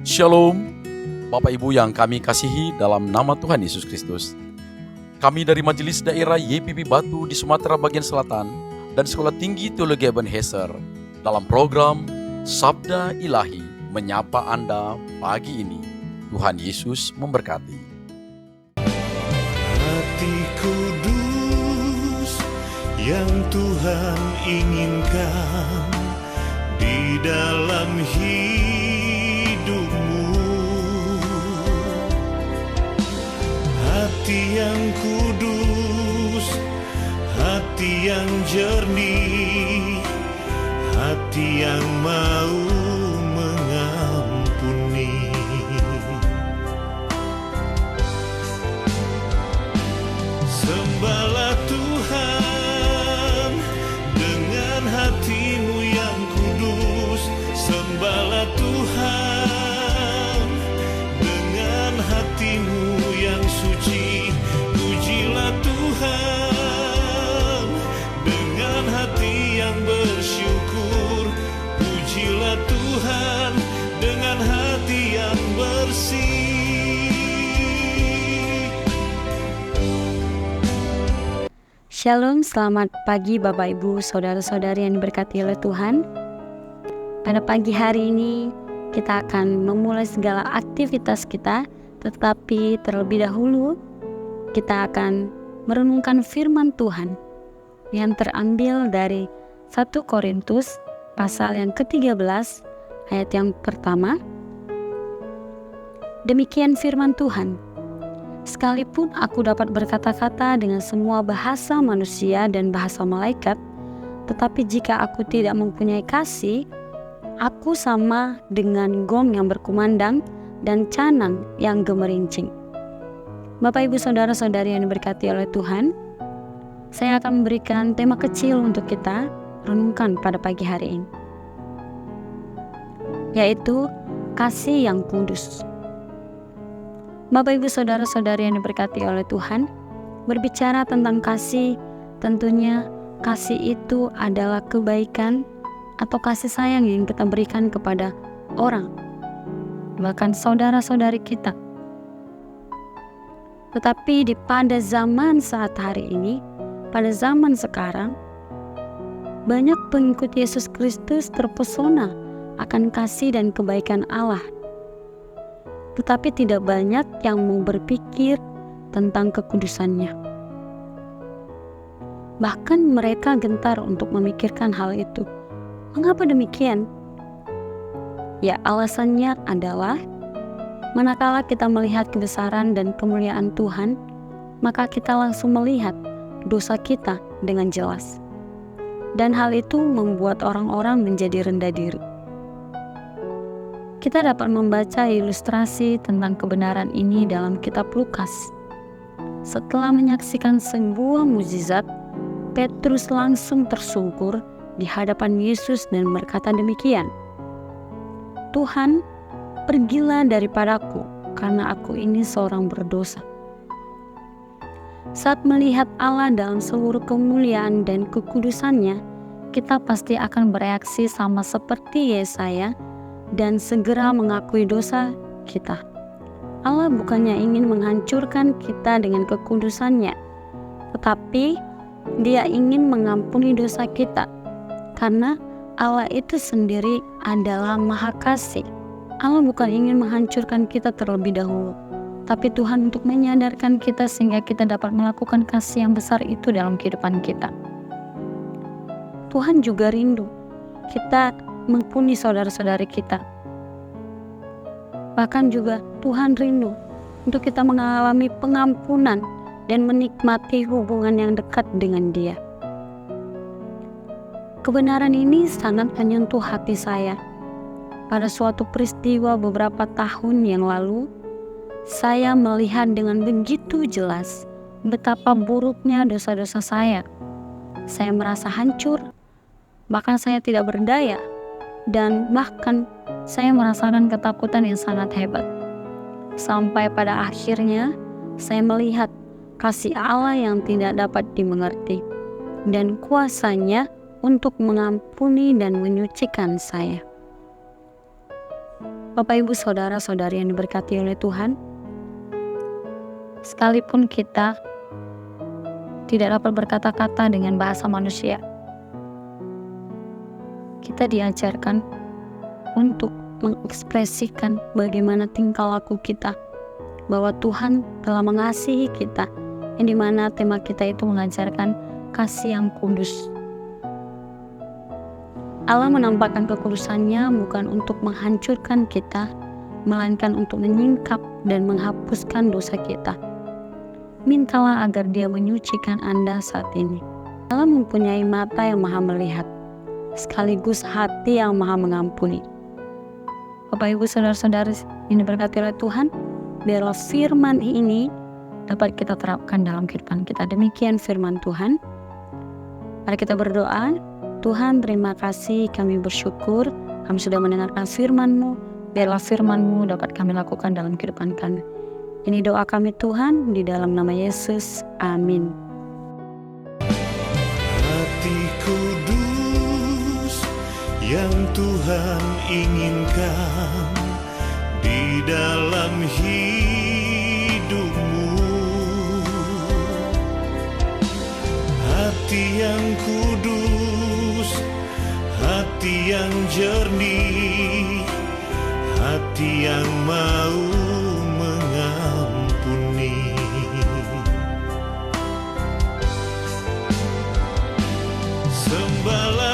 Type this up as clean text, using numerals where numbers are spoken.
Shalom, Bapak Ibu yang kami kasihi dalam nama Tuhan Yesus Kristus. Kami dari Majelis Daerah YPP Batu di Sumatera Bagian Selatan dan Sekolah Tinggi Teologi Ebenezer dalam program Sabda Ilahi menyapa Anda pagi ini. Tuhan Yesus memberkati. Hati kudus yang Tuhan inginkan di dalam hidupmu, hati yang kudus, hati yang jernih, hati yang mau mengampuni. Sembahlah Tuhan dengan hatimu yang kudus, sembahlah Tuhan dengan hatimu yang suci, pujilah Tuhan dengan hati yang bersyukur, pujilah Tuhan dengan hati yang bersih. Shalom, selamat pagi Bapak Ibu, Saudara-saudari yang diberkati oleh Tuhan. Pada pagi hari ini kita akan memulai segala aktivitas kita, tetapi terlebih dahulu kita akan merenungkan firman Tuhan yang terambil dari 1 Korintus pasal yang ke-13 ayat yang pertama. Demikian firman Tuhan. Sekalipun aku dapat berkata-kata dengan semua bahasa manusia dan bahasa malaikat, tetapi jika aku tidak mempunyai kasih, aku sama dengan gong yang berkumandang dan canang yang gemerincing. Bapak Ibu Saudara-saudari yang diberkati oleh Tuhan, saya akan memberikan tema kecil untuk kita renungkan pada pagi hari ini, yaitu kasih yang kudus. Bapak Ibu Saudara-saudari yang diberkati oleh Tuhan, berbicara tentang kasih, tentunya kasih itu adalah kebaikan atau kasih sayang yang kita berikan kepada orang, bahkan saudara-saudari kita. Tetapi pada zaman saat hari ini, pada zaman sekarang, banyak pengikut Yesus Kristus terpesona akan kasih dan kebaikan Allah, tetapi tidak banyak yang mau berpikir tentang kekudusannya. Bahkan mereka gentar untuk memikirkan hal itu. Mengapa demikian? Ya, alasannya adalah manakala kita melihat kebesaran dan kemuliaan Tuhan, maka kita langsung melihat dosa kita dengan jelas. Dan hal itu membuat orang-orang menjadi rendah diri. Kita dapat membaca ilustrasi tentang kebenaran ini dalam kitab Lukas. Setelah menyaksikan sebuah mukjizat, Petrus langsung tersungkur di hadapan Yesus dan berkata demikian, "Tuhan, pergilah daripadaku, karena aku ini seorang berdosa." Saat melihat Allah dalam seluruh kemuliaan dan kekudusannya, kita pasti akan bereaksi sama seperti Yesaya dan segera mengakui dosa kita. Allah bukannya ingin menghancurkan kita dengan kekudusannya, tetapi Dia ingin mengampuni dosa kita, karena Allah itu sendiri adalah Maha Kasih. Allah bukan ingin menghancurkan kita terlebih dahulu, tapi Tuhan untuk menyadarkan kita sehingga kita dapat melakukan kasih yang besar itu dalam kehidupan kita. Tuhan juga rindu kita mengampuni saudara-saudari kita. Bahkan juga Tuhan rindu untuk kita mengalami pengampunan dan menikmati hubungan yang dekat dengan Dia. Kebenaran ini sangat menyentuh hati saya. Pada suatu peristiwa beberapa tahun yang lalu, saya melihat dengan begitu jelas betapa buruknya dosa-dosa saya. Saya merasa hancur, bahkan saya tidak berdaya, dan bahkan saya merasakan ketakutan yang sangat hebat. Sampai pada akhirnya saya melihat kasih Allah yang tidak dapat dimengerti dan kuasa-Nya untuk mengampuni dan menyucikan saya. Bapak, Ibu, Saudara-saudari yang diberkati oleh Tuhan, sekalipun kita tidak dapat berkata-kata dengan bahasa manusia, kita diajarkan untuk mengekspresikan bagaimana tingkah laku kita, bahwa Tuhan telah mengasihi kita, yang dimana tema kita itu mengajarkan kasih yang kudus. Allah menampakkan kekudusannya bukan untuk menghancurkan kita, melainkan untuk menyingkap dan menghapuskan dosa kita. Mintalah agar Dia menyucikan Anda saat ini. Allah mempunyai mata yang maha melihat, sekaligus hati yang maha mengampuni. Bapak, Ibu, Saudara-saudari yang diberkati oleh Tuhan, biarlah firman ini dapat kita terapkan dalam kehidupan kita. Demikian firman Tuhan. Mari kita berdoa. Tuhan, terima kasih, kami bersyukur kami sudah mendengarkan firman-Mu. Biarlah firman-Mu dapat kami lakukan dalam kehidupan kami. Ini doa kami Tuhan, di dalam nama Yesus. Amin. Hati kudus yang Tuhan inginkan di dalam hidupmu, hati yang kudus, hati yang jernih, hati yang mau mengampuni. Sembahlah